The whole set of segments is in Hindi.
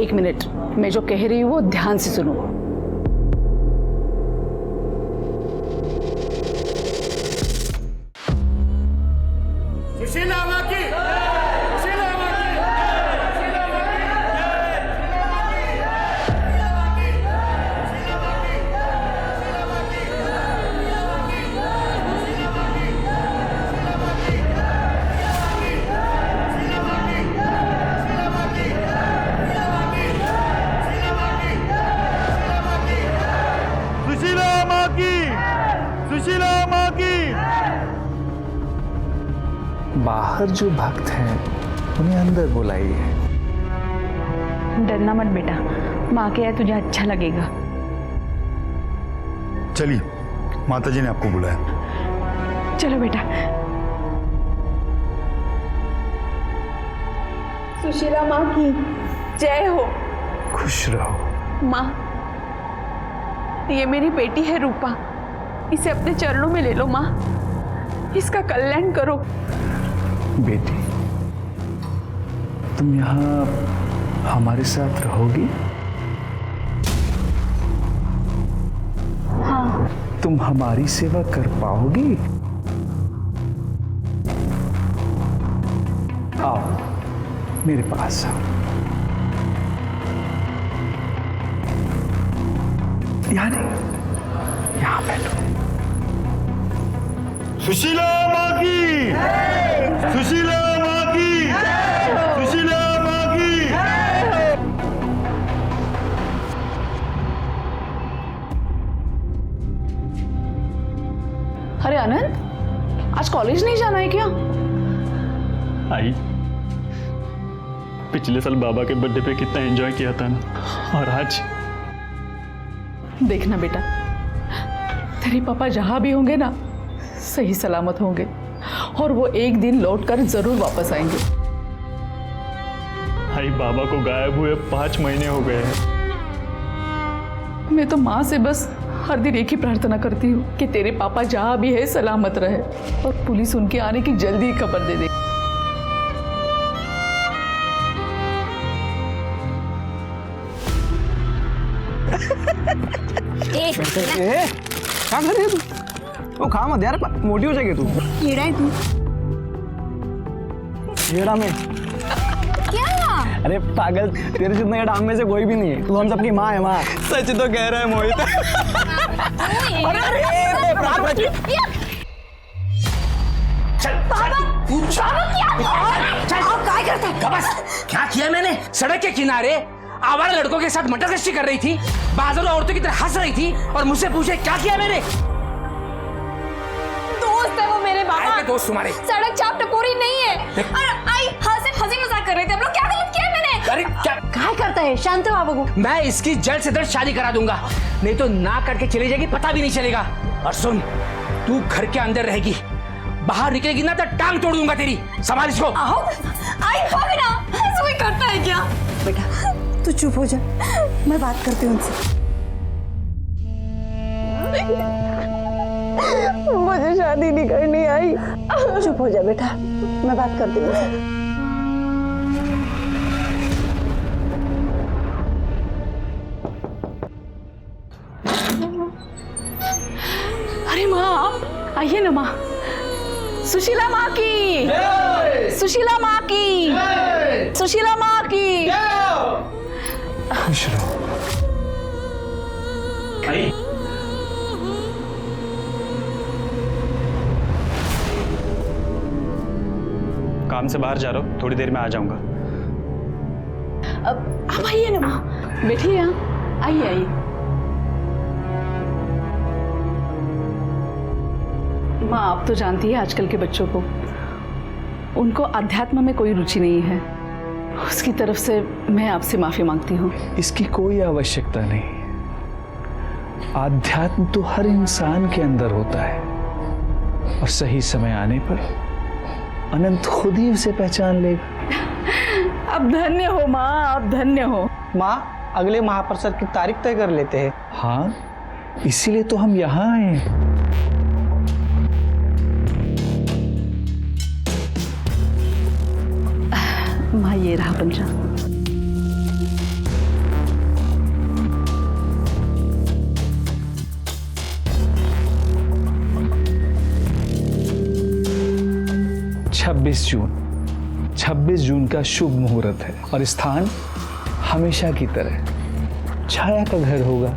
एक मिनट, मैं जो कह रही हूँ वो ध्यान से सुनो। सुशीला माँ की, सुशीला माँ की, सुशीला माँ की, सुशीला माँ की, सुशीला माँ की, सुशीला माँ की, सुशीला माँ की, सुशीला माँ की, सुशीला माँ की, सुशीला माँ की, सुशीला माँ की, सुशीला माँ की। बाहर जो भक्त हैं उन्हें अंदर बुलाइए। डरना मत बेटा, माँ के है तुझे अच्छा लगेगा। चलिए, माताजी ने आपको बुलाया। चलो बेटा। सुशीला माँ की जय हो। खुश रहो। माँ, ये मेरी बेटी है रूपा, इसे अपने चरणों में ले लो माँ, इसका कल्याण करो। बेटी, तुम यहाँ हमारे साथ रहोगी? हाँ। तुम हमारी सेवा कर पाओगी? आओ मेरे पास आओ। यहाँ नहीं, यहाँ बैठो। सुशीला माँ की, सुशीला माँ की, सुशीला माँ की। अरे आनंद, आज कॉलेज नहीं जाना है क्या? आई, पिछले साल बाबा के बर्थडे पे कितना एंजॉय किया था ना, और आज देखना बेटा, तेरे पापा जहां भी होंगे ना, सही सलामत होंगे, और वो एक दिन लौटकर जरूर वापस आएंगे। आई, बाबा को गायब हुए 5 महीने हो गए हैं। मैं तो माँ से बस हर दिन एक ही प्रार्थना करती हूँ कि तेरे पापा जहां भी है सलामत रहे, और पुलिस उनके आने की जल्दी ही खबर दे दे। क्या कर रही है तू? वो खा मत यार, मोटी हो जाएगी तू। कीड़ा है तू। कीड़ा में क्या? अरे पागल, तेरे जितना कीड़ा हम में से कोई भी नहीं है। तू हम सबकी माँ है। माँ सच तो कह रहा है मोहित। क्या किया मैंने? सड़क के किनारे आवारा लड़कों के साथ मटर गश्ती कर रही थी, बाजारों औरतों की तरह हंस रही थी, और मुझसे पूछे क्या किया मैंने? दोस्त है वो मेरे बाबा। दोस्त तुम्हारे? सड़क चाप टपोरी नहीं है। और आई हंसी मजाक कर रहे थे हम लोग। क्या गलत किया मैंने? अरे क्या करता है? शांत हो बाबू। मैं इसकी जल्द से जल्द शादी करा दूंगा, नहीं तो ना करके चली जाएगी, पता भी नहीं चलेगा। और सुन, तू घर के अंदर रहेगी, बाहर निकलेगी ना तो टांग तोड़ दूंगा तेरी। संभाल इसको। आई भाभी ना, ऐसा कोई करता है क्या? बेटा तू चुप हो जा, मैं बात करती हूँ उनसे। मुझे शादी नहीं करनी। आई चुप हो जा बेटा, मैं बात करती हूँ उनसे। अरे माँ, आप आइए ना माँ। सुशीला माँ की, सुशीला माँ की, सुशीला माँ की। खुश रहो। काम से बाहर जा रहा हूँ, थोड़ी देर में आ जाऊंगा। अब आप आइए ना माँ, बैठिए यहाँ, आइए आइए। माँ, आप तो जानती है आजकल के बच्चों को, उनको अध्यात्म में कोई रुचि नहीं है। उसकी तरफ से मैं आपसे माफी मांगती हूँ। इसकी कोई आवश्यकता नहीं। आध्यात्म तो हर इंसान के अंदर होता है, और सही समय आने पर अनंत खुद ही उसे पहचान लेगा। अब धन्य हो माँ, अब धन्य हो। माँ, अगले महाप्रसाद की तारीख तय कर लेते हैं। हाँ, इसीलिए तो हम यहाँ आए हैं। माँ, ये रहा पंचांग। 26 जून का शुभ मुहूर्त है और स्थान हमेशा की तरह छाया का घर होगा।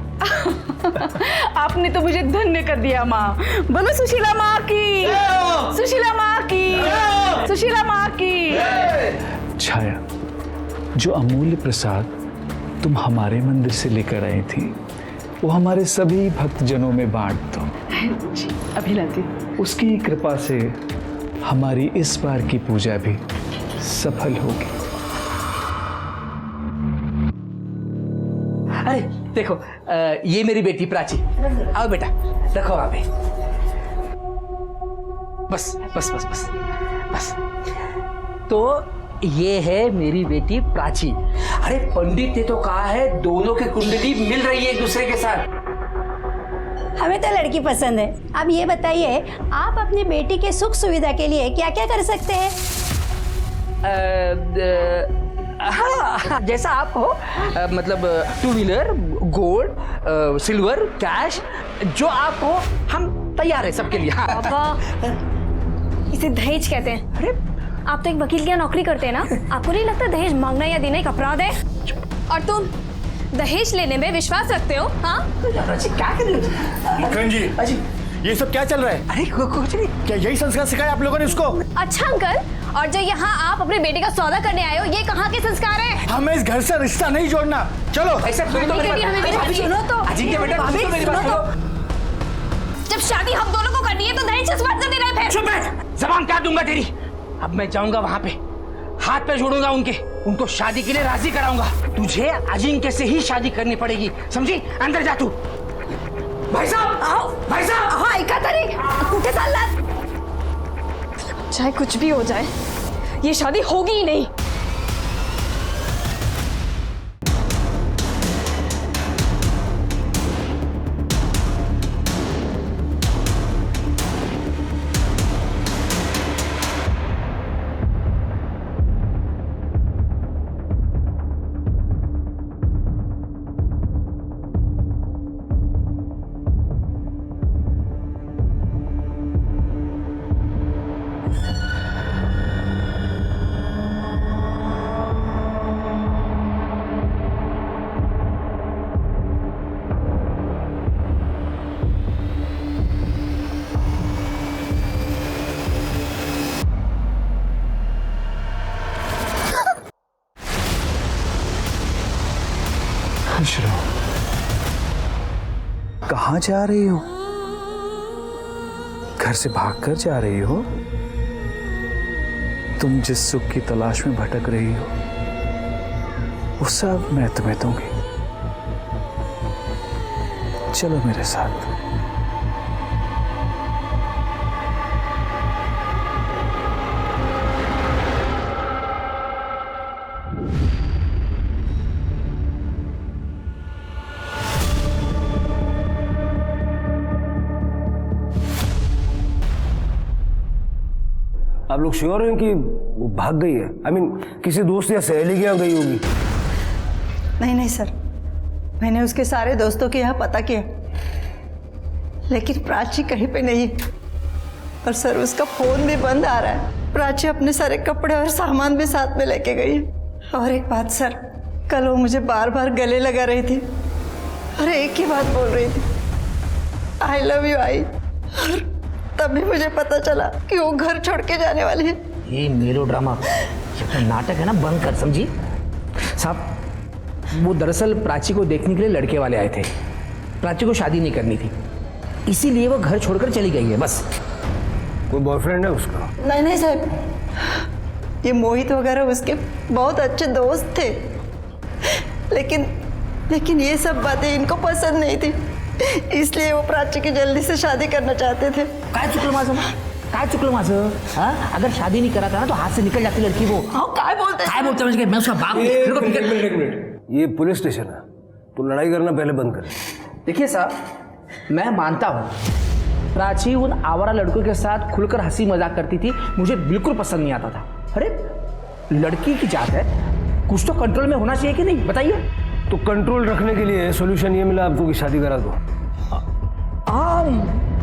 आपने तो मुझे धन्य कर दिया माँ। बोलो सुशीला माँ की, सुशीला माँ की, सुशीला माँ की। छाया, जो अमूल्य प्रसाद तुम हमारे मंदिर से लेकर आई थी वो हमारे सभी भक्तजनों में बांट दो। जी अभी लाती। उसकी कृपा से हमारी इस बार की पूजा भी सफल होगी। अरे देखो, ये मेरी बेटी प्राची। आओ बेटा, रखो वहां पे। बस बस बस बस बस। तो ये है मेरी बेटी प्राची। अरे पंडित ने तो कहा है दोनों की कुंडली मिल रही है एक दूसरे के साथ। हमें तो लड़की पसंद है। अब ये बताइए, आप अपनी बेटी के सुख सुविधा के लिए क्या क्या कर सकते हैं? हाँ, जैसा आप हो, मतलब 2 व्हीलर, गोल्ड, सिल्वर, कैश, जो आप हो हम तैयार है सबके लिए। हाँ। पापा, इसे दहेज कहते हैं। अरे आप तो एक वकील की नौकरी करते हैं ना, आपको नहीं लगता दहेज मांगना या देना एक अपराध है? और तुम दहेज लेने में विश्वास रखते हो? हाँ, क्या कर रहे हो? मक्खन जी, ये सब क्या चल रहा है? अरे कुछ नहीं। क्या यही संस्कार सिखाया आप लोगों ने उसको? अच्छा अंकल, और जो यहाँ आप अपने बेटे का सौदा करने आए हो, ये कहाँ के संस्कार है? हमें इस घर से रिश्ता नहीं जोड़ना। चलो। ऐसा सुनो तो मेरी बात। सुनो तो। अजिंक्य बेटा, सुनो मेरी बात सुनो। जब शादी हम दोनों को करनी है तो दहेज किस बात से दे रहे हैं फिर? चुप बैठ, जबान काट दूंगा तेरी। अब मैं जाऊंगा वहां पे, हाथ पे जोड़ूंगा उनको शादी के लिए राजी कराऊंगा। तुझे अजिंक्य से ही शादी करनी पड़ेगी, समझी? अंदर जा तू। भाई साहब आओ, भाई साहब। हाँ, ऐका तरी कुठे चाललात? चाहे कुछ भी हो जाए, ये शादी होगी ही नहीं। कहाँ जा रही हो? घर से भागकर जा रही हो? तुम जिस सुख की तलाश में भटक रही हो वो सब मैं तुम्हें दूंगी। चलो मेरे साथ। आप लोग श्योर हैं कि वो भाग गई है? I mean, किसी दोस्त या सहेली के यहाँ गई होगी? नहीं सर, मैंने उसके सारे दोस्तों के यहाँ पता किया, लेकिन प्राची कहीं पे नहीं। और सर उसका फोन भी बंद आ रहा है। प्राची अपने सारे कपड़े और सामान भी साथ में लेके गई। और एक बात सर, कल वो मुझे बार बार गले लगा रही थी और एक ही बात बोल रही थी, आई लव यू आई। और तभी मुझे पता चला कि वो घर छोड़ के जाने वाली है। ये मेलोड्रामा, ये नाटक है ना, बंद कर, समझी? साहब, वो दरअसल प्राची को देखने के लिए लड़के वाले आए थे। प्राची को शादी नहीं करनी थी, इसीलिए वो घर छोड़कर चली गई है बस। कोई बॉयफ्रेंड है उसका? नहीं साहब, ये मोहित वगैरह उसके बहुत अच्छे दोस्त थे, लेकिन ये सब बातें इनको पसंद नहीं थी, इसलिए वो प्राची की जल्दी से शादी करना चाहते थे। काय चुकलं माझं? हाँ, अगर शादी नहीं करा था ना तो हाथ से निकल जाती लड़की वो। हाँ, काय बोलते मुझे, मैं उसका बाप हूँ। एक मिनट, ये पुलिस स्टेशन है, तो लड़ाई करना पहले बंद कर। देखिए साहब, मैं मानता हूँ प्राची उन आवारा लड़कों के साथ खुलकर हंसी मजाक करती थी, मुझे बिल्कुल पसंद नहीं आता था। अरे लड़की की जात है, कुछ तो कंट्रोल में होना चाहिए कि नहीं, बताइए? तो कंट्रोल रखने के लिए सॉल्यूशन ये मिला आपको कि शादी करा दो।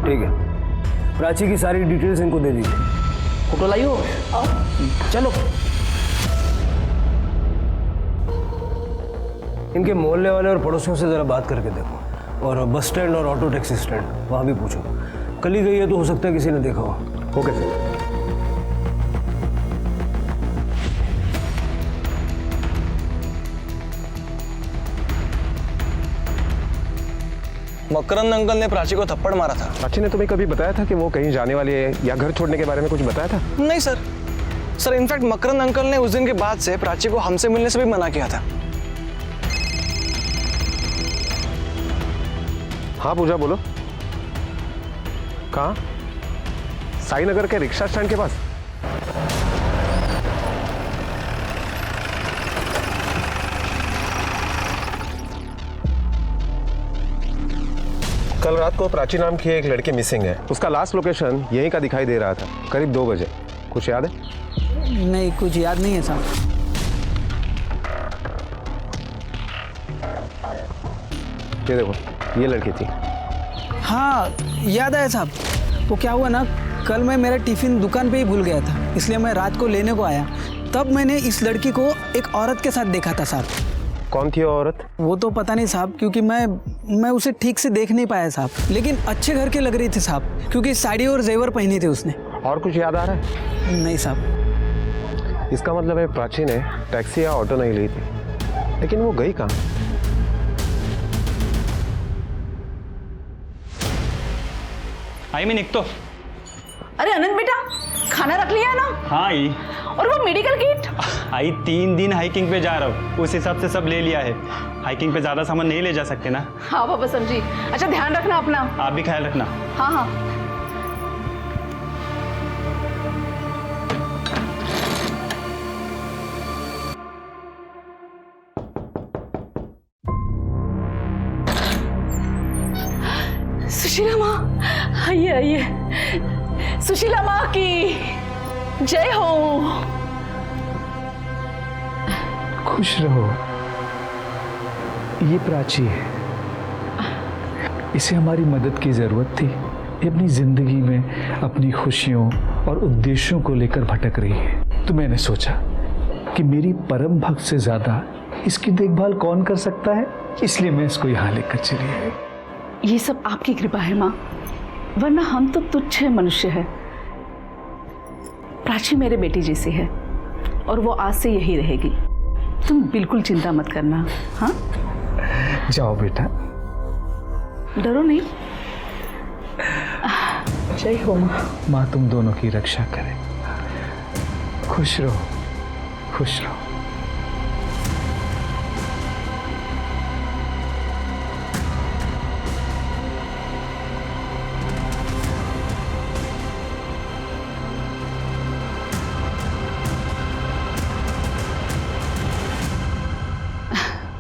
ठीक है, प्राची की सारी डिटेल्स इनको दे दीजिए। फोटो लाई हो? चलो। इनके मोहल्ले वाले और पड़ोसियों से ज़रा बात करके देखो, और बस स्टैंड और ऑटो टैक्सी स्टैंड वहाँ भी पूछो। कल ही गई है तो हो सकता है किसी ने देखा हो। Okay sir. मकरंद अंकल ने प्राची को थप्पड़ मारा था। प्राची ने तुम्हें कभी बताया था कि वो कहीं जाने वाली है या घर छोड़ने के बारे में कुछ बताया था? नहीं सर इनफैक्ट मकरंद अंकल ने उस दिन के बाद से प्राची को हमसे मिलने से भी मना किया था। हाँ पूजा बोलो। कहाँ? साई नगर के रिक्शा स्टैंड के पास। कल रात को प्राची नाम की एक लड़की मिसिंग है। उसका लास्ट लोकेशन यहीं का दिखाई दे रहा था, करीब 2 बजे। कुछ याद है? नहीं, कुछ याद नहीं है साहब। ये देखो, ये लड़की थी। हाँ याद आया साहब। वो क्या हुआ ना, कल मैं मेरा टिफिन दुकान पे ही भूल गया था, इसलिए मैं रात को लेने को आया। तब मैंने इस लड़की को एक औरत के साथ देखा था साहब। कौन थी वो औरत? वो तो पता नहीं साहब, क्योंकि मैं उसे ठीक से देख नहीं पाया साहब, लेकिन अच्छे घर के लग रही थी साहब, क्योंकि साड़ी और जेवर पहने थे उसने। और कुछ याद आ रहा है? नहीं साहब। इसका मतलब है प्राची ने टैक्सी या ऑटो नहीं ली थी, लेकिन वो गई कहाँ? आई मैं निकतो। अरे अनंत बेटा, खाना रख लिया ना? हाँ आई। और वो मेडिकल किट? आई 3 दिन हाइकिंग पे जा रहा हूँ, उस हिसाब से सब ले लिया है। हाइकिंग पे ज़्यादा सामान नहीं ले जा सकते ना। हाँ पापा समझी। अच्छा ध्यान रखना अपना। आप भी ख्याल रखना। हाँ हाँ। सुशीला माँ, आइए आइए। सुशीला माँ की जय हो। खुश रहो। ये प्राची है, इसे हमारी मदद की जरूरत थी। ये अपनी जिंदगी में अपनी खुशियों और उद्देश्यों को लेकर भटक रही है, तो मैंने सोचा कि मेरी परम भक्त से ज्यादा इसकी देखभाल कौन कर सकता है, इसलिए मैं इसको यहाँ लेकर चली आई। ये सब आपकी कृपा है माँ, वरना हम तो तुच्छ मनुष्य है। प्राची मेरे बेटी जैसी है और वो आज से यही रहेगी। तुम बिल्कुल चिंता मत करना। हाँ जाओ बेटा, डरो नहीं। जय हो माँ। माँ तुम दोनों की रक्षा करे। खुश रहो, खुश रहो।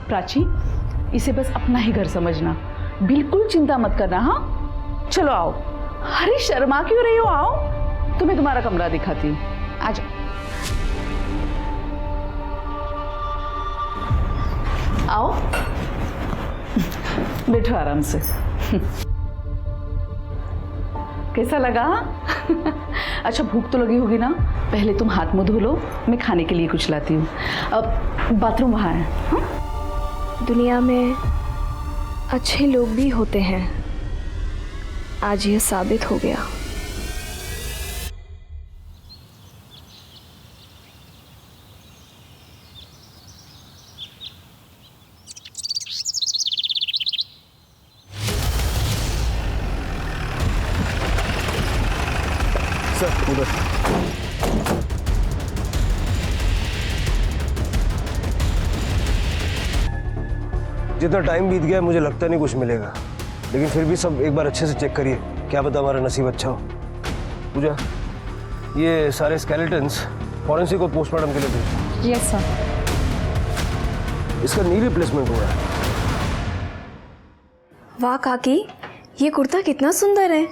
प्राची, इसे बस अपना ही घर समझना, बिल्कुल चिंता मत करना। हाँ चलो आओ। अरे शर्मा क्यों रही हो, आओ, तुम्हें तुम्हारा कमरा दिखाती हूँ। आ जाओ। आओ बैठो आराम से। कैसा लगा? अच्छा भूख तो लगी होगी ना, पहले तुम हाथ मुंह धो लो, मैं खाने के लिए कुछ लाती हूँ। अब बाथरूम वहाँ है। हाँ? दुनिया में अच्छे लोग भी होते हैं, आज ये साबित हो गया। सर उधर। जितना टाइम बीत गया मुझे लगता नहीं कुछ मिलेगा, लेकिन फिर भी सब एक बार अच्छे से चेक करिए, क्या पता हमारा नसीब अच्छा हो। पूजा, ये सारे स्केलेटन्स फॉरेंसिक और पोस्टमार्टम के लिए भेजो। Yes sir. इसका नी रिप्लेसमेंट हो रहा है। वाह काकी, ये कुर्ता कितना सुंदर है।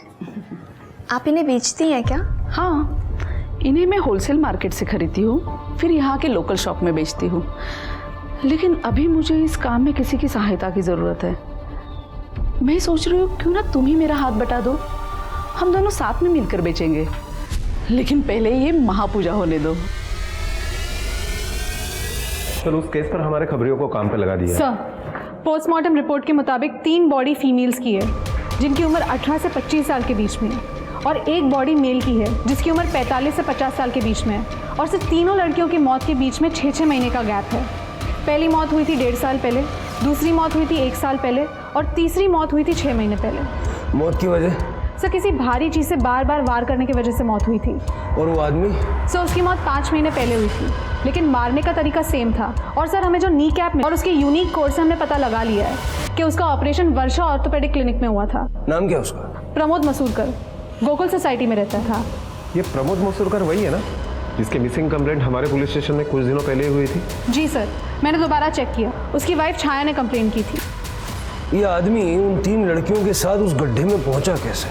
आप इन्हें बेचती हैं क्या? हाँ, इन्हें मैं होलसेल मार्केट से खरीदती हूँ, फिर यहाँ के लोकल शॉप में बेचती हूँ। लेकिन अभी मुझे इस काम में किसी की सहायता की ज़रूरत है। मैं सोच रही हूँ क्यों ना तुम ही मेरा हाथ बटा दो, हम दोनों साथ में मिलकर बेचेंगे। लेकिन पहले ये महापूजा होने दो। सर उस केस पर हमारे खबरियों को काम पे लगा दिया है। सर, पोस्टमार्टम रिपोर्ट के मुताबिक 3 बॉडी फीमेल्स की है जिनकी उम्र 18 से 25 साल के बीच में है, और 1 बॉडी मेल की है जिसकी उम्र 45 से 50 साल के बीच में है, और सिर्फ तीनों लड़कियों की मौत के बीच में 6-6 महीने का गैप है। पहली मौत हुई थी 1.5 साल पहले, दूसरी मौत हुई थी 1 साल पहले, और तीसरी मौत हुई थी 6 महीने पहले। मौत की वजह? सर, किसी भारी चीज़ से बार बार वार करने की वजह से मौत हुई थी। और वो आदमी? सर, उसकी मौत 5 महीने पहले हुई थी, लेकिन मारने का तरीका सेम था। और सर, हमें जो नी कैप में और उसके यूनिक कोड से हमने पता लगा लिया है कि उसका ऑपरेशन वर्षा ऑर्थोपेडिक क्लिनिक में हुआ था। नाम क्या उसका? प्रमोद मसूरकर, गोकुल सोसाइटी में रहता था। ये प्रमोद मसूरकर वही है ना जिसके मिसिंग कंप्लेंट हमारे पुलिस स्टेशन में कुछ दिनों पहले हुई थी? जी सर, मैंने दोबारा चेक किया, उसकी वाइफ छाया ने कंप्लेन की थी। ये आदमी उन 3 लड़कियों के साथ उस गड्ढे में पहुंचा कैसे?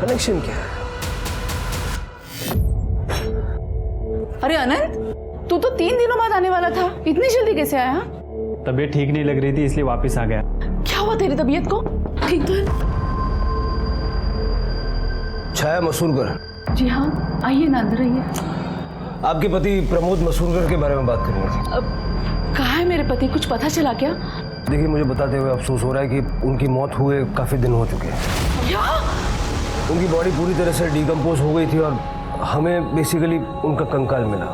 कनेक्शन क्या है? अरे अनंत, तू तो 3 दिनों बाद आने वाला था, इतनी जल्दी कैसे आया? तबीयत ठीक नहीं लग रही थी इसलिए वापस आ गया। क्या हुआ तेरी तबीयत को? ठीक तो है? छाया मसूरकर? जी हाँ, आइए ना, अंदर आइए। आपके पति प्रमोद मसूरकर के बारे में बात करनी थी। अब कहाँ है मेरे पति, कुछ पता चला क्या? देखिए, मुझे बताते हुए अफसोस हो रहा है कि उनकी मौत हुए काफ़ी दिन हो चुके हैं। क्या? उनकी बॉडी पूरी तरह से डिकम्पोज हो गई थी और हमें बेसिकली उनका कंकाल मिला।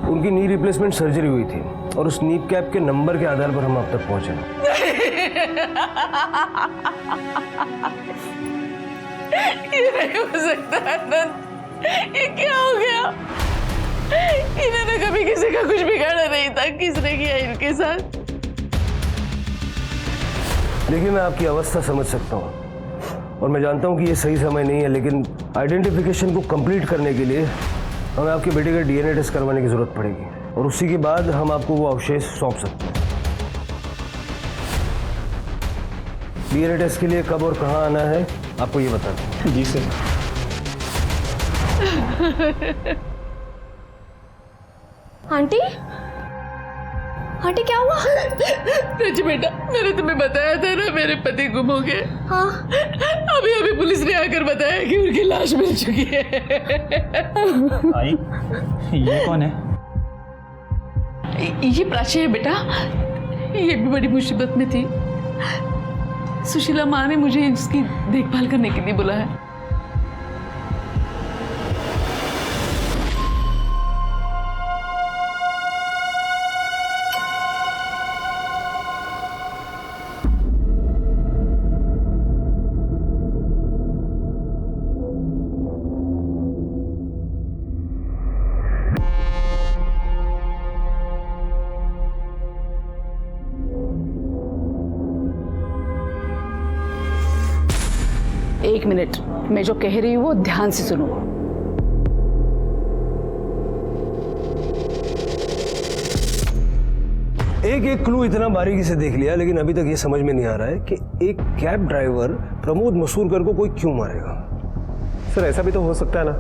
उनकी नी रिप्लेसमेंट सर्जरी हुई थी और उस नी कैप के नंबर के आधार पर हम अब तक पहुंचे। ये नहीं हो सकता आनंद, ये क्या हो गया? इन्होंने कभी किसी का कुछ बिगाड़ा नहीं था, किसने किया इनके साथ? देखिए, मैं आपकी अवस्था समझ सकता हूँ और मैं जानता हूँ कि ये सही समय नहीं है, लेकिन आइडेंटिफिकेशन को कंप्लीट करने के लिए हमें आपके बेटे का DNA टेस्ट करवाने की जरूरत पड़ेगी और उसी के बाद हम आपको वो अवशेष सौंप सकते हैं। DNA टेस्ट के लिए कब और कहाँ आना है आपको ये बता दें। जी सर। आंटी, आंटी क्या हुआ? रज बेटा, मैंने तुम्हें बताया था ना मेरे पति गुम हो गए। हाँ, अभी पुलिस ने आकर बताया कि उनकी लाश मिल चुकी है। आई, ये कौन है? ये प्राची है बेटा, ये भी बड़ी मुसीबत में थी। सुशीला माँ ने मुझे इसकी देखभाल करने के लिए बुलाया। एक मिनट, मैं जो कह रही हूँ वो ध्यान से सुनो। एक क्लू इतना बारीकी से देख लिया, लेकिन अभी तक ये समझ में नहीं आ रहा है कि एक कैब ड्राइवर प्रमोद मसूरकर को कोई क्यों मारेगा। सर ऐसा भी तो हो सकता है ना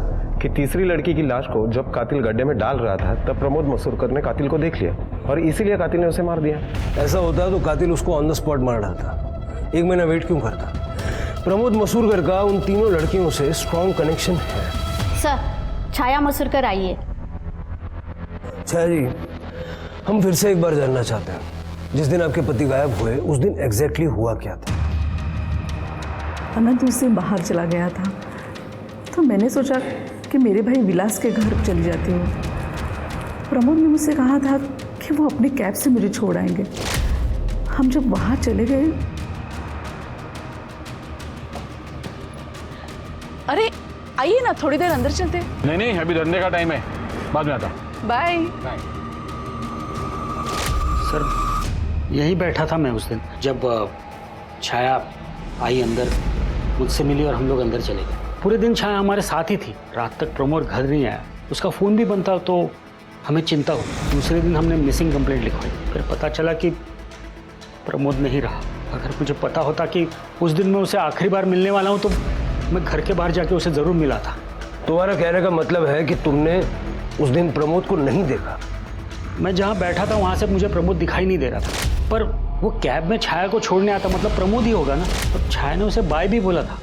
कि तीसरी लड़की की लाश को जब कातिल गड्ढे में डाल रहा था तब प्रमोद मसूरकर ने कातिल को देख लिया और इसीलिए कातिल ने उसे मार दिया। ऐसा होता तो कातिल उसको ऑन द स्पॉट मार डालता, 1 महीना वेट क्यों करता? प्रमोद मसूरकर का उन तीनों लड़कियों से स्ट्रॉन्ग कनेक्शन है। सर, छाया मसूरकर आइए। छाया जी, हम फिर से एक बार जानना चाहते हैं, जिस दिन आपके पति गायब हुए उस दिन एग्जैक्टली हुआ क्या था? अनंत उस दिन बाहर चला गया था, तो मैंने सोचा कि मेरे भाई विलास के घर चली जाती हूँ। प्रमोद ने मुझसे कहा था कि वो अपनी कैब से मुझे छोड़ आएंगे। हम जब वहाँ चले गए, अरे आइए ना, थोड़ी देर अंदर चलते। नहीं, अभी धंधे का टाइम है, बाद में आता। बाय। सर, यही बैठा था मैं उस दिन जब छाया आई अंदर, मुझसे मिली और हम लोग अंदर चले गए। पूरे दिन छाया हमारे साथ ही थी, रात तक प्रमोद घर नहीं आया, उसका फ़ोन भी बंद था, तो हमें चिंता हुई। दूसरे दिन हमने मिसिंग कंप्लेंट लिखवाई, फिर पता चला कि प्रमोद नहीं रहा। अगर मुझे पता होता कि उस दिन मैं उसे आखिरी बार मिलने वाला हूँ तो मैं घर के बाहर जाके उसे ज़रूर मिला था। तुम्हारा कहने का मतलब है कि तुमने उस दिन प्रमोद को नहीं देखा? मैं जहाँ बैठा था वहाँ से मुझे प्रमोद दिखाई नहीं दे रहा था, पर वो कैब में छाया को छोड़ने आता, मतलब प्रमोद ही होगा ना। तो छाया ने उसे बाय भी बोला था।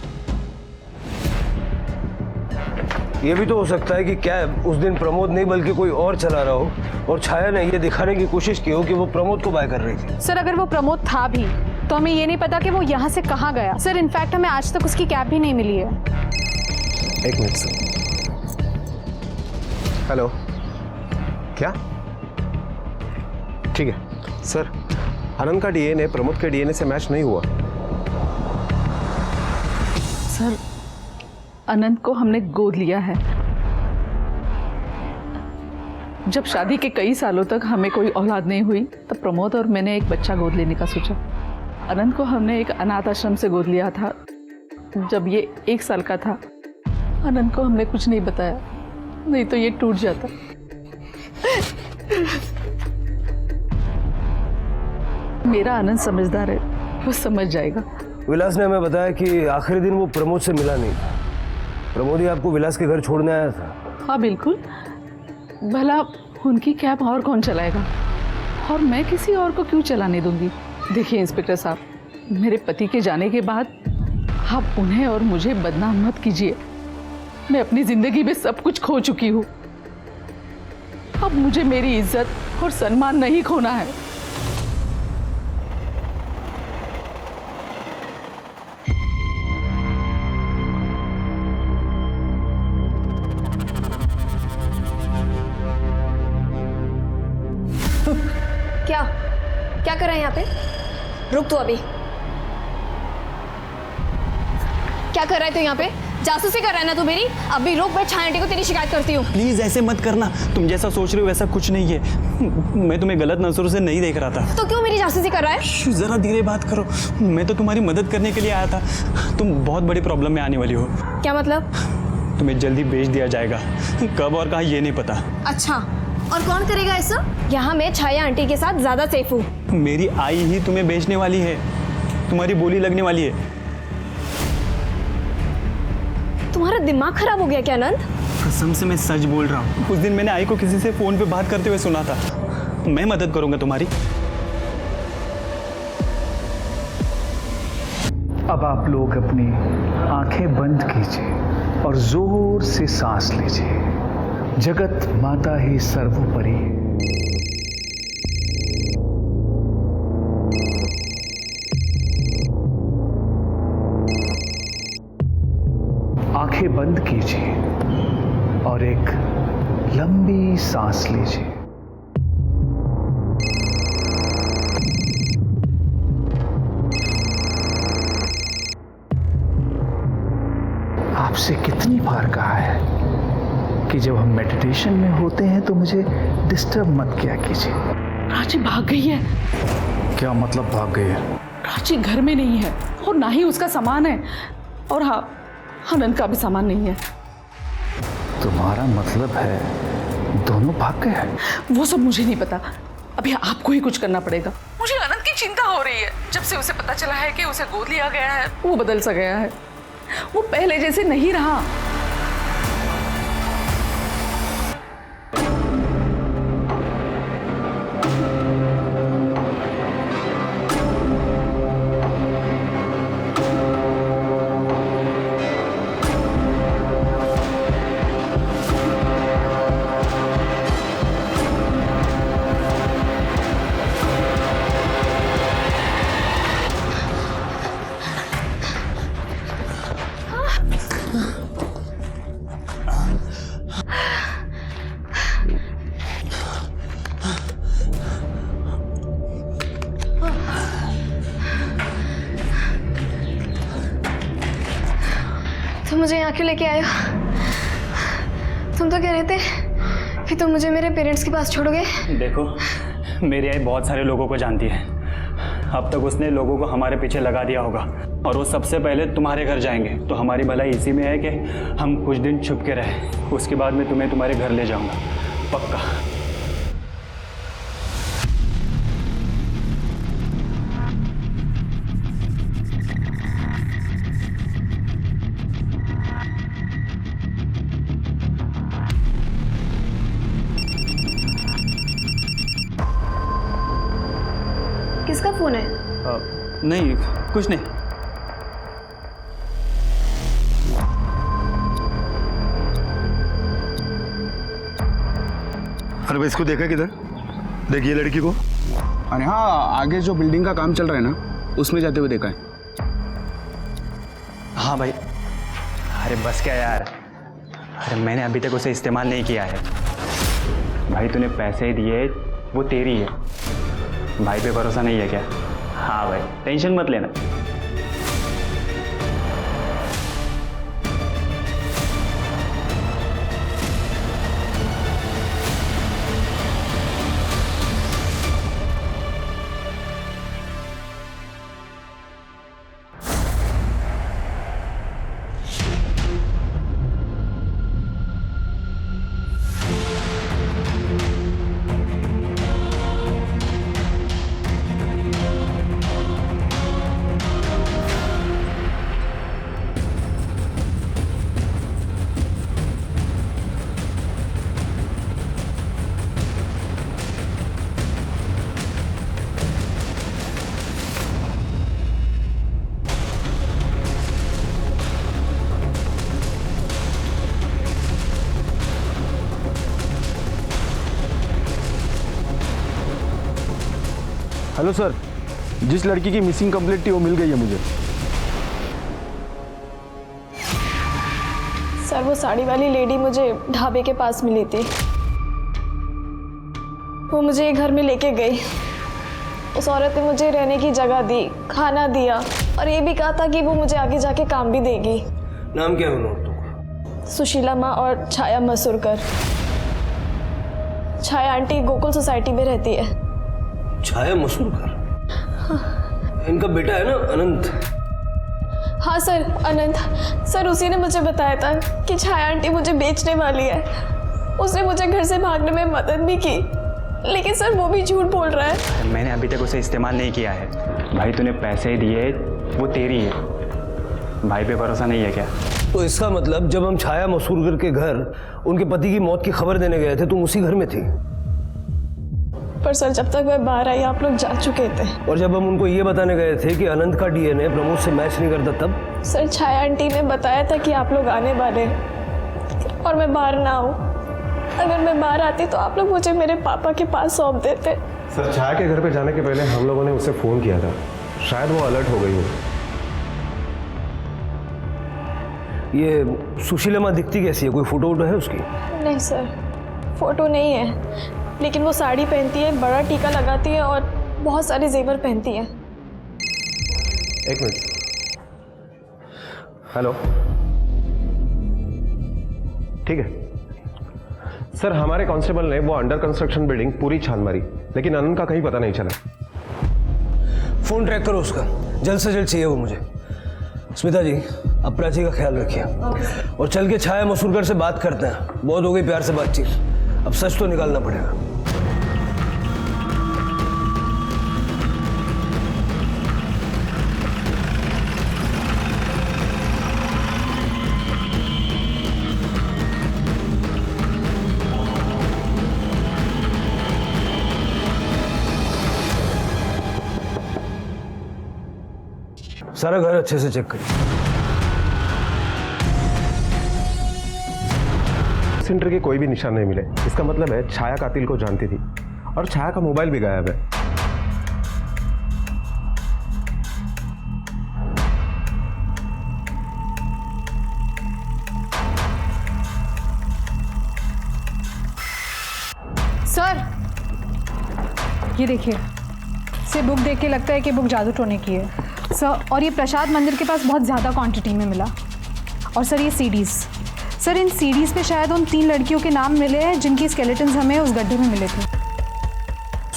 ये भी तो हो सकता है कि कैब उस दिन प्रमोद नहीं बल्कि कोई और चला रहा हो और छाया ने ये दिखाने की कोशिश की हो कि वो प्रमोद को बाय कर रही थी। सर अगर वो प्रमोद था भी तो हमें ये नहीं पता कि वो यहाँ से कहाँ गया। सर इनफैक्ट हमें आज तक उसकी कैब भी नहीं मिली है। एक मिनट सर। हेलो, क्या? ठीक है सर, आनंद का डीएनए प्रमोद के डीएनए से मैच नहीं हुआ। सर अनंत को हमने गोद लिया है। जब शादी के कई सालों तक हमें कोई औलाद नहीं हुई तब प्रमोद और मैंने एक बच्चा गोद लेने का सोचा। अनंत को हमने एक अनाथ आश्रम से गोद लिया था जब ये 1 साल का था। अनंत को हमने कुछ नहीं बताया, नहीं तो ये टूट जाता। मेरा आनंद समझदार है, वो समझ जाएगा। विलास ने हमें बताया कि आखिरी दिन वो प्रमोद से मिला नहीं। प्रमोद ही आपको विलास के घर छोड़ने आया था। हाँ बिल्कुल, भला उनकी कैब और कौन चलाएगा, और मैं किसी और को क्यों चलाने दूंगी। देखिए इंस्पेक्टर साहब, मेरे पति के जाने के बाद आप उन्हें और मुझे बदनाम मत कीजिए। मैं अपनी जिंदगी में सब कुछ खो चुकी हूँ, अब मुझे मेरी इज्जत और सम्मान नहीं खोना है। क्या कर रहे हैं यहाँ पे? रुक तू अभी। क्या कर रहा है तू यहाँ पे? जासूसी कर रहा है ना तू मेरी? अभी रुक, मैं छाया आंटी को तेरी शिकायत करती हूँ। प्लीज ऐसे मत करना, तुम जैसा सोच रहे हो वैसा कुछ नहीं है। मैं तुम्हें गलत नजरों से नहीं देख रहा था। तो क्यों मेरी जासूसी कर रहा है? जरा धीरे बात करो, मैं तो तुम्हारी मदद करने के लिए आया था। तुम बहुत बड़ी प्रॉब्लम में आने वाली हो। क्या मतलब? तुम्हें जल्दी बेच दिया जाएगा, कब और कहाँ ये नहीं पता। अच्छा, और कौन करेगा ऐसा? यहाँ मैं छाया आंटी के साथ ज्यादा सेफ हूँ। मेरी आई ही तुम्हें बेचने वाली है, तुम्हारी बोली लगने वाली है। तुम्हारा दिमाग खराब हो गया क्या आनंद? कसम से मैं सच बोल रहा हूँ। उस दिन मैंने आई को किसी से फोन पे बात करते हुए सुना था। मैं मदद करूंगा तुम्हारी। अब आप लोग अपनी आंखें बंद कीजिए और जोर से सांस लीजिए। जगत माता ही सर्वोपरि है। आंखें बंद कीजिए और एक लंबी सांस लीजिए। आपसे कितनी बार कहा है कि जब हम मेडिटेशन में होते हैं तो मुझे डिस्टर्ब मत किया कीजिए। प्राची भाग गई है। क्या मतलब भाग गई है? प्राची घर में नहीं है और ना ही उसका सामान है, और हाँ, आनंद का भी सामान नहीं है। तुम्हारा मतलब है दोनों भाग गए हैं? वो सब मुझे नहीं पता, अभी आपको ही कुछ करना पड़ेगा। मुझे आनंद की चिंता हो रही है। जब से उसे पता चला है कि उसे गोद लिया गया है, वो बदल सा गया है, वो पहले जैसे नहीं रहा। तुम मुझे यहाँ क्यों लेके आए हो? तुम तो कह रहे थे कि तुम मुझे मेरे पेरेंट्स के पास छोड़ोगे। देखो, मेरी आई बहुत सारे लोगों को जानती है। अब तक उसने लोगों को हमारे पीछे लगा दिया होगा और वो सबसे पहले तुम्हारे घर जाएंगे। तो हमारी भलाई इसी में है कि हम कुछ दिन छुप के रहें। उसके बाद मैं तुम्हें तुम्हारे घर ले जाऊंगा, पक्का। किसका फोन है? नहीं, कुछ नहीं। अरे भाई इसको देखा किधर? देखिए लड़की को। अरे हाँ, आगे जो बिल्डिंग का काम चल रहा है ना, उसमें जाते हुए देखा है। हाँ भाई। अरे बस क्या यार, अरे मैंने अभी तक उसे इस्तेमाल नहीं किया है। भाई तूने पैसे दिए, वो तेरी है। भाई पे भरोसा नहीं है क्या? हाँ भाई, टेंशन मत लेना। हेलो सर, जिस लड़की की मिसिंग कंप्लेंट थी वो मिल गई है मुझे। सर वो साड़ी वाली लेडी मुझे ढाबे के पास मिली थी। वो मुझे घर में लेके गई। उस औरत ने मुझे रहने की जगह दी, खाना दिया और ये भी कहा था कि वो मुझे आगे जाके काम भी देगी। नाम क्या है उन औरतों का? सुशीला माँ और छाया मसूरकर। छाया आंटी गोकुल सोसाइटी में रहती है। छाया मसूरकर? हाँ। इनका बेटा है ना अनंत? हाँ सर, अनंत। सर उसी ने मुझे बताया था कि छाया आंटी मुझे बेचने वाली है। उसने मुझे घर से भागने में मदद भी की, लेकिन सर वो भी झूठ बोल रहा है। मैंने अभी तक उसे इस्तेमाल नहीं किया है। भाई तूने पैसे दिए, वो तेरी है। भाई पे भरोसा नहीं है क्या? तो इसका मतलब जब हम छाया मसूरकर के घर उनके पति की मौत की खबर देने गए थे, तुम उसी घर में थी? पर सर जब तक मैं बाहर आई आप लोग जा चुके थे। और जब हम उनको ये बताने गए थे कि अनंत का डीएनए प्रमोद से मैच नहीं करता, तब? सर छाया आंटी ने बताया था कि आप लोग आने वाले और मैं बाहर ना आऊँ। अगर मैं बाहर आती तो आप लोग मुझे मेरे पापा के पास सौंप देते। सर छाया के घर पे जाने के पहले हम लोगों ने उसे फ़ोन किया था, शायद वो अलर्ट हो गई हो। ये सुशीला माँ दिखती कैसी है? कोई फोटो वोटो है उसकी? नहीं सर, फोटो नहीं है, लेकिन वो साड़ी पहनती है, बड़ा टीका लगाती है और बहुत सारे जेवर पहनती है। एक मिनट। हेलो, ठीक है सर, हमारे कांस्टेबल ने वो अंडर कंस्ट्रक्शन बिल्डिंग पूरी छान मारी, लेकिन अनंत का कहीं पता नहीं चला। फोन ट्रैक करो उसका, जल्द से जल्द चाहिए वो मुझे। स्मिता जी, अब प्राची का ख्याल रखिए और चल के छाया मसूरकर से बात करते हैं। बहुत हो गई प्यार से बातचीत, अब सच तो निकालना पड़ेगा। सारा घर अच्छे से चेक करिए। सेंटर के कोई भी निशान नहीं मिले। इसका मतलब है छाया कातिल को जानती थी और छाया का मोबाइल भी गायब है। सर ये देखिए, से बुक देख के लगता है कि बुक जादू टोने की है सर। और ये प्रसाद मंदिर के पास बहुत ज़्यादा क्वांटिटी में मिला। और सर ये सीडीज़, सर इन सीडीज़ पे शायद उन 3 लड़कियों के नाम मिले हैं जिनकी स्केलेटन्स हमें उस गड्ढे में मिले थे।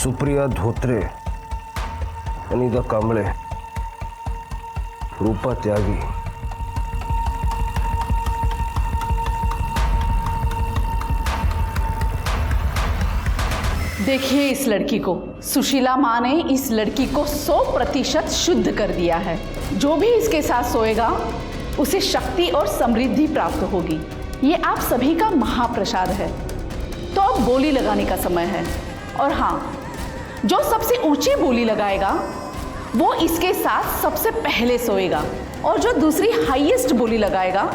सुप्रिया धोत्रे, अनीता कांबळे, रूपा त्यागी। देखिए इस लड़की को, सुशीला माँ ने इस लड़की को 100% शुद्ध कर दिया है। जो भी इसके साथ सोएगा उसे शक्ति और समृद्धि प्राप्त होगी। ये आप सभी का महाप्रसाद है। तो अब बोली लगाने का समय है। और हाँ, जो सबसे ऊंची बोली लगाएगा वो इसके साथ सबसे पहले सोएगा, और जो दूसरी हाईएस्ट बोली लगाएगा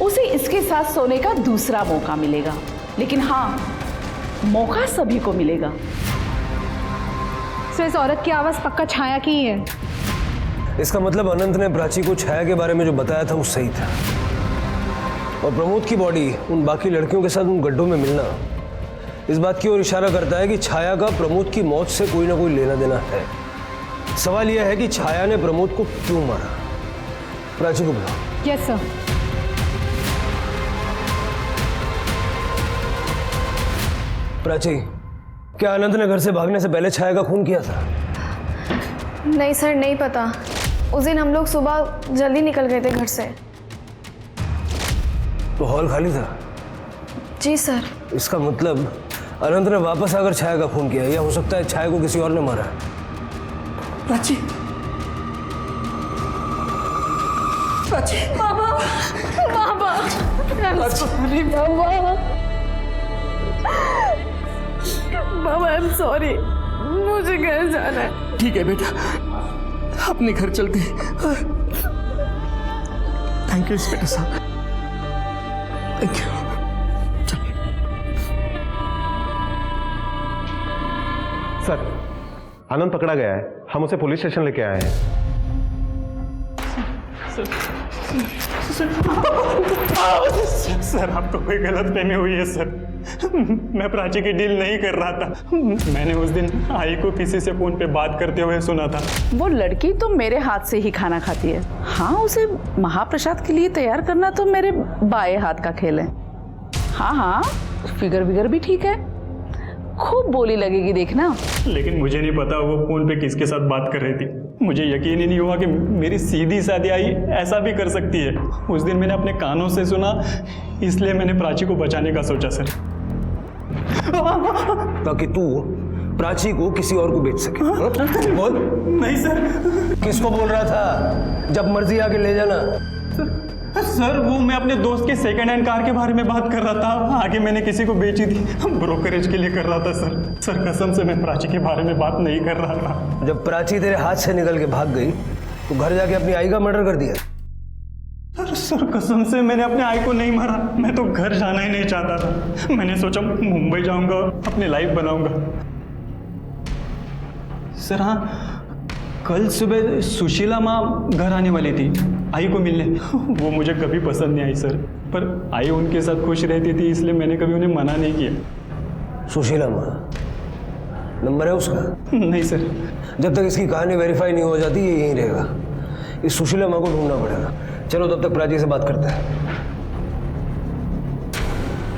उसे इसके साथ सोने का दूसरा मौका मिलेगा। लेकिन हाँ, मौका सभी को मिलेगा। सर इस औरत की आवाज़ पक्का छाया की ही है। इसका मतलब अनंत ने प्राची को छाया के बारे में जो बताया था वो सही था, और प्रमोद की बॉडी उन बाकी लड़कियों के साथ उन गड्ढों में मिलना इस बात की ओर इशारा करता है कि छाया का प्रमोद की मौत से कोई ना कोई लेना देना है। सवाल यह है कि छाया ने प्रमोद को क्यों मारा। प्राची को बुलाओ। Yes sir. प्राची, क्या अनंत ने घर से भागने से पहले छाया का खून किया था? नहीं सर, नहीं पता। उस दिन हम लोग सुबह जल्दी निकल गए थे घर से। तो हॉल खाली था? जी सर। इसका मतलब अनंत ने वापस आकर छाया का खून किया, या हो सकता है छाया को किसी और ने मारा। प्राची, प्राची, बाबा, बाबा, बाबा, आई एम सॉरी, मुझे घर जाना है। ठीक है बेटा, अपने घर चलते हैं। थैंक यू इंस्पेक्टर साहब, थैंक यू। सर, आनंद पकड़ा गया है, हम उसे पुलिस स्टेशन लेके आए हैं। सर आपको कोई गलतफहमी हुई है सर। मैं प्राची की डील नहीं कर रहा था। मैंने उस दिन आई को किसी से फोन पे बात करते हुए सुना था। वो लड़की तो मेरे हाथ से ही खाना खाती है। हाँ, उसे महाप्रसाद के लिए तैयार करना तो मेरे बाएं हाथ का खेल है। हाँ हाँ, फिगर विगर भी ठीक है, खूब बोली लगेगी देखना। लेकिन मुझे नहीं पता वो फोन पे किसके साथ बात कर रही थी। मुझे यकीन ही नहीं हुआ कि मेरी सीधी सादी आई ऐसा भी कर सकती है। उस दिन मैंने अपने कानों से सुना, इसलिए मैंने प्राची को बचाने का सोचा सर। ताकि तू प्राची को किसी और को बेच सके। बोल। नहीं सर। किसको बोल रहा था? जब मर्जी आके ले जाना। सर वो मैं अपने दोस्त के सेकंड हैंड कार के बारे में बात कर रहा था। आगे मैंने किसी को बेची थी, ब्रोकरेज के लिए कर रहा था सर। सर कसम से मैं प्राची के बारे में बात नहीं कर रहा था। जब प्राची तेरे हाथ से निकल के भाग गई तो घर जाके अपनी आई का मर्डर कर दिया। सर कसम से मैंने अपने आई को नहीं मारा। मैं तो घर जाना ही नहीं चाहता था। मैंने सोचा मुंबई जाऊंगा, अपनी लाइफ बनाऊंगा। सर हाँ, कल सुबह सुशीला माँ घर आने वाली थी आई को मिलने। वो मुझे कभी पसंद नहीं आई सर, पर आई उनके साथ खुश रहती थी, इसलिए मैंने कभी उन्हें मना नहीं किया। सुशीला माँ नंबर है उसका? नहीं सर। जब तक इसकी कहानी वेरीफाई नहीं हो जाती ये यहीं रहेगा। इस सुशीला माँ को ढूंढना पड़ेगा। चलो तब तक प्राची से बात करते हैं।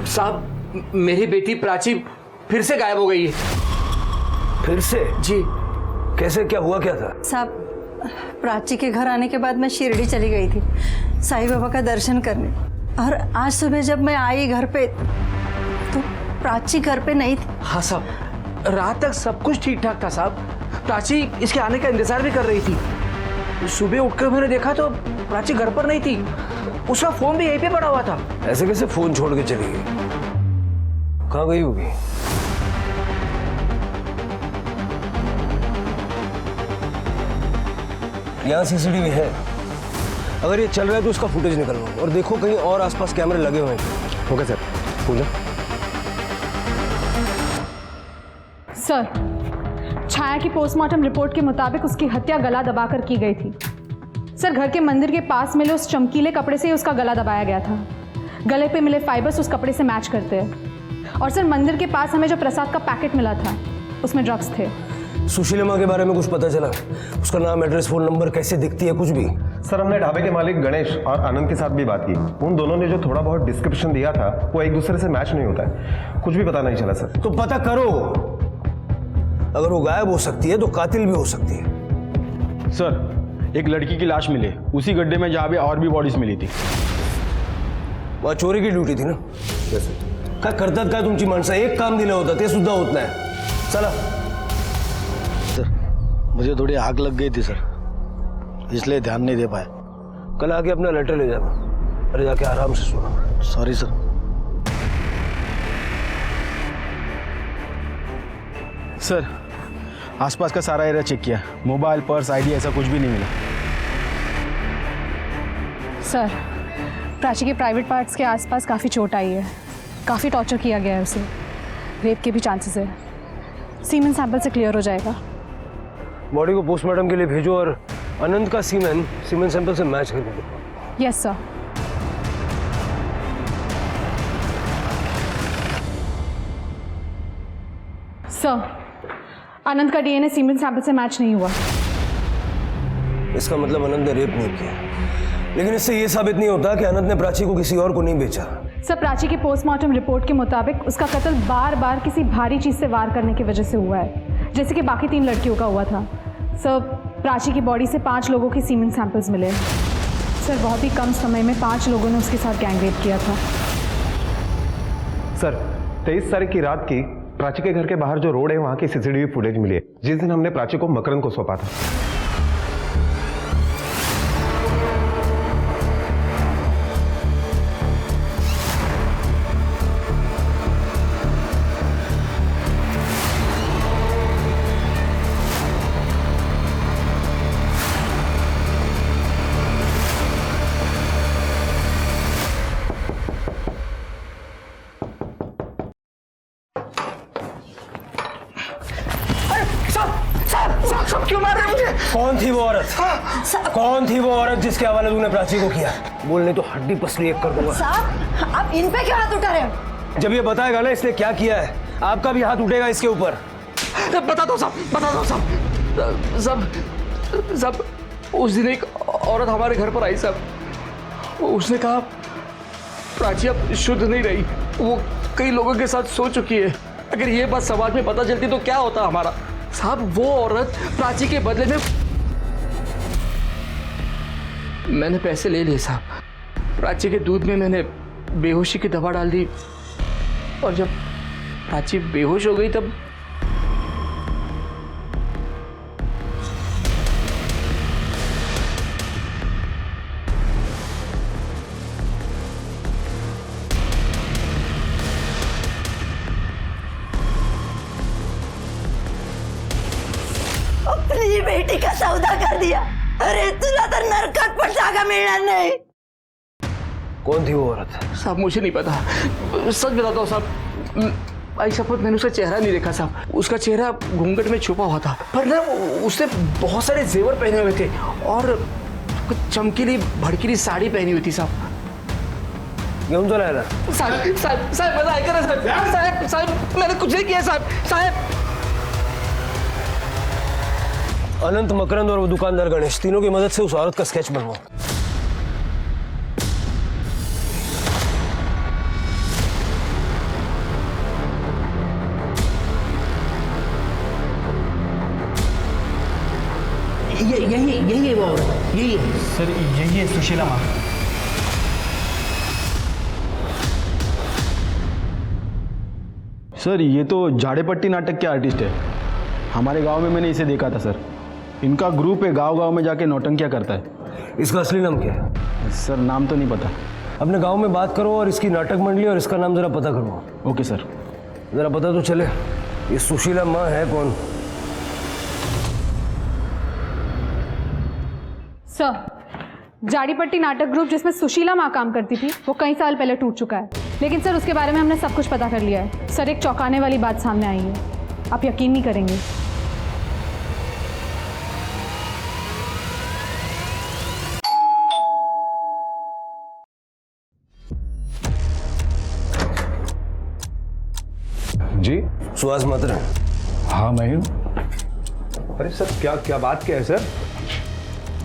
साहब, मेरी बेटी प्राची फिर से गायब हो गई है। फिर से? जी। कैसे, क्या हुआ, क्या था? साहब, प्राची के घर आने के बाद मैं शिरडी चली गई थी साईं बाबा का दर्शन करने, और आज सुबह जब मैं आई घर पे तो प्राची घर पे नहीं थी। हाँ साहब, रात तक सब कुछ ठीक ठाक था साहब। प्राची इसके आने का इंतजार भी कर रही थी। सुबह उठकर मैंने देखा तो प्राची घर पर नहीं थी। उसका फोन भी यहीं पे पड़ा हुआ था। ऐसे कैसे फोन छोड़ के चली गई? कहाँ गई होगी? यहाँ सीसीटीवी है, अगर ये चल रहा है तो उसका फुटेज निकलवाओ और देखो कहीं और आसपास कैमरे लगे हुए हैं। Okay sir. Puja. Sir, Chhaya की पोस्टमार्टम रिपोर्ट के मुताबिक उसकी हत्या गला दबाकर की गई थी। सर, घर के मंदिर के पास मिले उस चमकीले कपड़े से ही उसका गला दबाया गया था। गले पे मिले फाइबर्स उस कपड़े से मैच करते हैं। और सर, मंदिर के पास हमें जो प्रसाद का पैकेट मिला था उसमें ड्रग्स थे। सुशीला माँ के बारे में कुछ पता चला? उसका नाम, एड्रेस, फोन नंबर, कैसे दिखती है, कुछ भी? सर, हमने ढाबे के मालिक गणेश और आनंद के साथ भी बात की। उन दोनों ने जो थोड़ा बहुत डिस्क्रिप्शन दिया था वो एक दूसरे से मैच नहीं होता है। कुछ भी पता नहीं चला सर। तो पता करो। अगर वो गायब हो सकती है तो कातिल भी हो सकती है। सर, एक लड़की की लाश मिली उसी गड्ढे में जहाँ पे और भी बॉडीज मिली थी। वहाँ चोरी की ड्यूटी थी ना? काय करतात काय तुमची माणसं? एक काम दिलं होतं ते सुद्धा होत नाही। चला। मुझे थोड़ी आग लग गई थी सर, इसलिए ध्यान नहीं दे पाए। कल आके अपना लेटर ले जाना, अरे जाके आराम से सोना। Sorry sir. सर, आसपास का सारा एरिया चेक किया, मोबाइल, पर्स, आईडी ऐसा कुछ भी नहीं मिला। सर, प्राची के प्राइवेट पार्ट्स के आसपास काफ़ी चोट आई है, काफ़ी टॉर्चर किया गया है उसे। रेप के भी चांसेस है। सीमेन सैंपल से क्लियर हो जाएगा। बॉडी को पोस्टमार्टम के लिए भेजो और अनंत का सीमेन सैंपल से मैच करके दो। Yes sir. सर, अनंत का डीएनए सीमेन सैंपल से मैच नहीं हुआ। इसका मतलब अनंत ने रेप नहीं किया, लेकिन इससे ये साबित नहीं होता कि अनंत ने प्राची को किसी और को नहीं बेचा। सर, प्राची के पोस्टमार्टम रिपोर्ट के मुताबिक उसका कत्ल बार बार किसी भारी चीज से वार करने की वजह से हुआ है, जैसे कि बाकी 3 लड़कियों का हुआ था। सर, प्राची की बॉडी से 5 लोगों के सीमेन सैंपल्स मिले। सर, बहुत ही कम समय में 5 लोगों ने उसके साथ गैंग रेप किया था। सर, 23 तारीख की रात की प्राची के घर के बाहर जो रोड है वहां की सीसीटीवी फुटेज मिली है, जिस दिन हमने प्राची को मकरंद को सौंपा था। सब क्यों मार रहे हैं मुझे? कौन थी वो औरत? कौन थी वो औरत जिसके हवाले तूने प्राची को किया? बोलने तो हड्डी पसली एक कर दूंगा। साहब, आप इन पे क्यों हाथ उठा रहे हो? जब ये बताएगा ना इसने क्या किया है, आपका भी हाथ उठेगा इसके ऊपर। बता दो सब। उस दिन एक औरत हमारे घर पर आई साहब। उसने कहा प्राची अब शुद्ध नहीं रही, वो कई लोगों के साथ सो चुकी है। अगर ये बात समाज में पता चलती तो क्या होता हमारा? साहब, वो औरत प्राची के बदले में मैंने पैसे ले लिए साहब। प्राची के दूध में मैंने बेहोशी की दवा डाल दी और जब प्राची बेहोश हो गई तब अपनी बेटी का सौदा कर दिया। अरे तुला तर नरकात पण जागा मिळणार नाही। कौन थी वो औरत? साहब, मुझे नहीं पता, सच बताता हूँ साहब। आई शपथ, मैंने उसका चेहरा नहीं देखा साहब। उसका चेहरा घूंघट में छुपा हुआ था, पर ना उसने बहुत सारे जेवर पहने हुए थे और कुछ चमकीली भड़कीली साड़ी पहनी हुई थी साहब। घेऊन चला याला। साहब मजा ऐका ना साहब, मैंने कुछ नहीं किया साहब। अनंत, मकरंद और वो दुकानदार गणेश, तीनों की मदद से उस औरत का स्केच बनवाओ। यही है वो औरत, यही है सर, यही है सुशीला माँ। सर, ये तो झाड़ेपट्टी नाटक के आर्टिस्ट है। हमारे गांव में मैंने इसे देखा था सर। इनका ग्रुप है, गांव-गांव में जाके नौटंकियां करता है। इसका असली नाम क्या है? सर, नाम तो नहीं पता। अपने गांव में बात करो और इसकी नाटक मंडली और इसका नाम जरा पता करो। Okay sir. जरा पता तो चले ये सुशीला माँ है कौन? सर, जाड़ीपट्टी नाटक ग्रुप जिसमें सुशीला माँ काम करती थी वो कई साल पहले टूट चुका है, लेकिन सर उसके बारे में हमने सब कुछ पता कर लिया है। सर, एक चौंकाने वाली बात सामने आई है, आप यकीन नहीं करेंगे। जी, सुहास मात्र। हाँ मैं हूँ। अरे सर, क्या बात क्या है सर?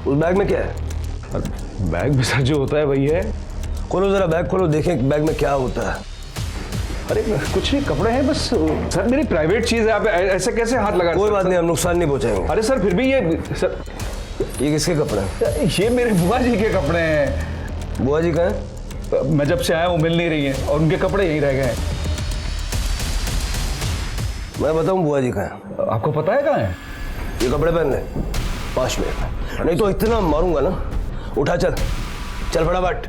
उस बैग में क्या है? बैग में सर जो होता है वही है। खोलो जरा बैग, खोलो, देखें बैग में क्या होता है। अरे कुछ नहीं, कपड़े हैं बस। सर, मेरी प्राइवेट चीज है, आप ऐसे कैसे हाथ लगा? कोई बात नहीं, हम नुकसान नहीं पहुंचाएंगे। अरे सर, फिर भी ये सर, ये किसके कपड़े हैं? ये मेरे बुआ जी के कपड़े हैं। बुआ जी कहाँ हैं? मैं जब से आया वो मिल नहीं रही हैं और उनके कपड़े यहीं रह गए हैं। मैं बताऊं बुआ जी कहाँ हैं? आपको पता है कहाँ है? ये कपड़े पहन ले 5 मिनट, नहीं तो इतना मारूंगा ना। उठा, चल फटाफट।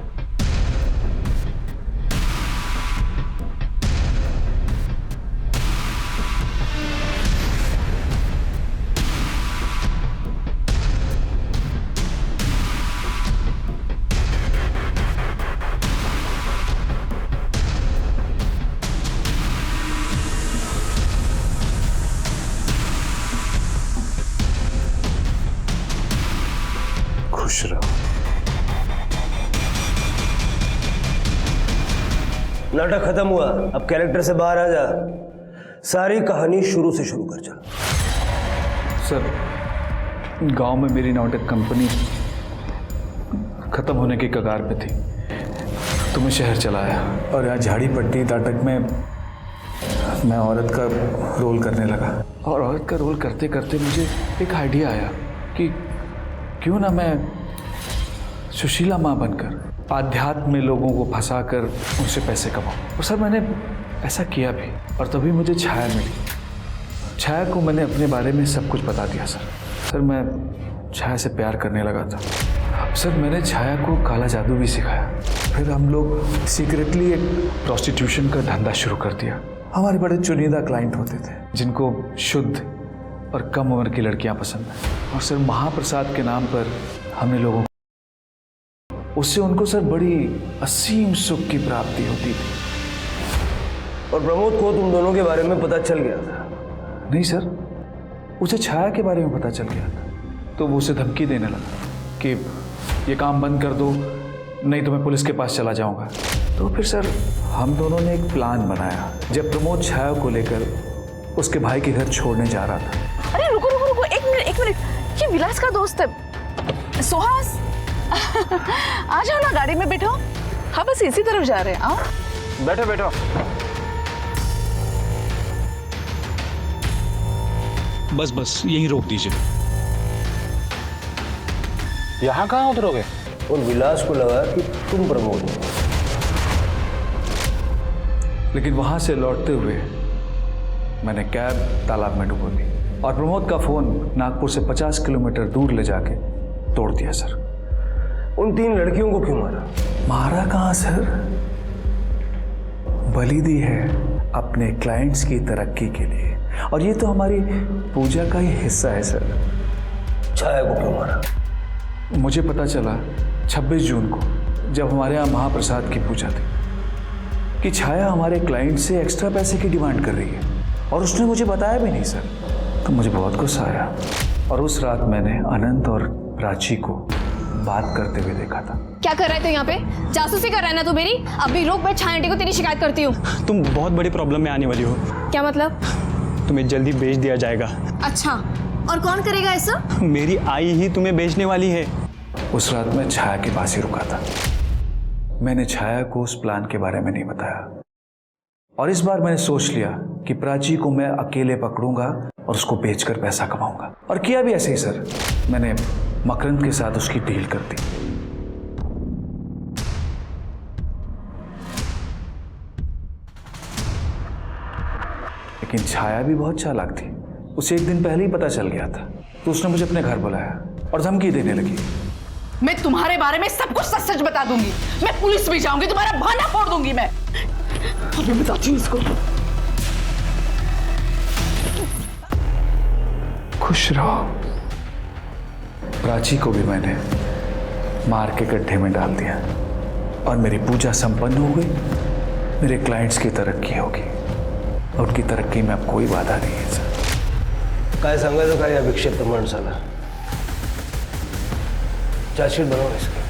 नाटक खत्म हुआ, अब कैरेक्टर से बाहर आ जा। सारी कहानी शुरू से शुरू कर चल। सर, गांव में मेरी नाटक कंपनी खत्म होने की कगार पे थी, तो मैं शहर चला आया और यहाँ झाड़ी पट्टी नाटक में मैं औरत का रोल करने लगा। और औरत का रोल करते करते मुझे एक आइडिया आया कि क्यों ना मैं सुशीला माँ बनकर आध्यात्म में लोगों को फंसाकर उनसे पैसे कमाऊं। और सर मैंने ऐसा किया भी, और तभी मुझे छाया मिली। छाया को मैंने अपने बारे में सब कुछ बता दिया सर मैं छाया से प्यार करने लगा था। सर मैंने छाया को काला जादू भी सिखाया। फिर हम लोग सीक्रेटली एक प्रोस्टिट्यूशन का धंधा शुरू कर दिया। हमारे बड़े चुनिंदा क्लाइंट होते थे जिनको शुद्ध और कम उम्र की लड़कियां पसंद हैं। और सर महाप्रसाद के नाम पर हमने लोगों उससे उनको सर बड़ी असीम सुख की प्राप्ति होती थी। और प्रमोद को तुम दोनों के बारे में पता चल गया था? नहीं सर, उसे छाया के बारे में पता चल गया था, तो वो उसे धमकी देने लगा कि ये काम बंद कर दो, नहीं तो मैं पुलिस के पास चला जाऊंगा। तो फिर सर हम दोनों ने एक प्लान बनाया। जब प्रमोद छाया को लेकर उसके भाई के घर छोड़ने जा रहा था। अरे रुको रुको रुको, एक मिनट, ये विलास का दोस्त है सुहास। आ जाओ ना, गाड़ी में बैठो। हाँ बस इसी तरफ जा रहे हैं, आओ। बैठो बैठो। बस यहीं रोक दीजिए। यहाँ कहाँ उतरोगे? और विलास को लगा कि तुम प्रमोद हो। लेकिन वहां से लौटते हुए मैंने कैब तालाब में डुबो दी और प्रमोद का फोन नागपुर से 50 किलोमीटर दूर ले जाके तोड़ दिया सर। उन 3 लड़कियों को क्यों मारा? मारा कहाँ सर, बलि दी है अपने क्लाइंट्स की तरक्की के लिए। और ये तो हमारी पूजा का ही हिस्सा है सर। छाया को क्यों मारा? मुझे पता चला 26 जून को, जब हमारे यहाँ महाप्रसाद की पूजा थी, कि छाया हमारे क्लाइंट से एक्स्ट्रा पैसे की डिमांड कर रही है और उसने मुझे बताया भी नहीं सर। तो मुझे बहुत गुस्सा आया और उस रात मैंने अनंत और प्राची को बात करते हुए देखा था। क्या कर रहे थे यहाँ पे? जासूसी कर रहा है ना तू मेरी? अभी रोक, मैं छाया आंटी को तेरी शिकायत करती हूँ। तुम बहुत बड़ी प्रॉब्लम में आने वाली हो। क्या मतलब? तुम्हें जल्दी बेच दिया जाएगा। अच्छा, और कौन करेगा ऐसा? मेरी आई ही तुम्हें बेचने वाली है। उस रात मैं छाया के पास ही रुका था। मैंने छाया को उस प्लान के बारे में नहीं बताया और इस बार मैंने सोच लिया कि प्राची को मैं अकेले पकड़ूंगा और उसको बेचकर पैसा कमाऊंगा। और किया भी ऐसे ही सर। मैंने मकरंद के साथ उसकी डील कर दी। लेकिन छाया भी बहुत चालाक थी। उसे एक दिन पहले ही पता चल गया था, तो उसने मुझे अपने घर बुलाया और धमकी देने लगी। मैं तुम्हारे बारे में सब कुछ सच सच बता दूंगी। मैं पुलिस भी जाऊंगी, तुम्हारा बहाना फोड़ दूंगी मैं। और मैं बताती हूँ इसको। खुश रहो। प्राची को भी मैंने मार के गड्ढे में डाल दिया और मेरी पूजा संपन्न हो गई। मेरे क्लाइंट्स की तरक्की होगी और उनकी तरक्की में अब कोई बाधा नहीं है सर। काय सांगायचं काय या विक्षिप्त माणसाला? चार्जशीट बनवा इसकी।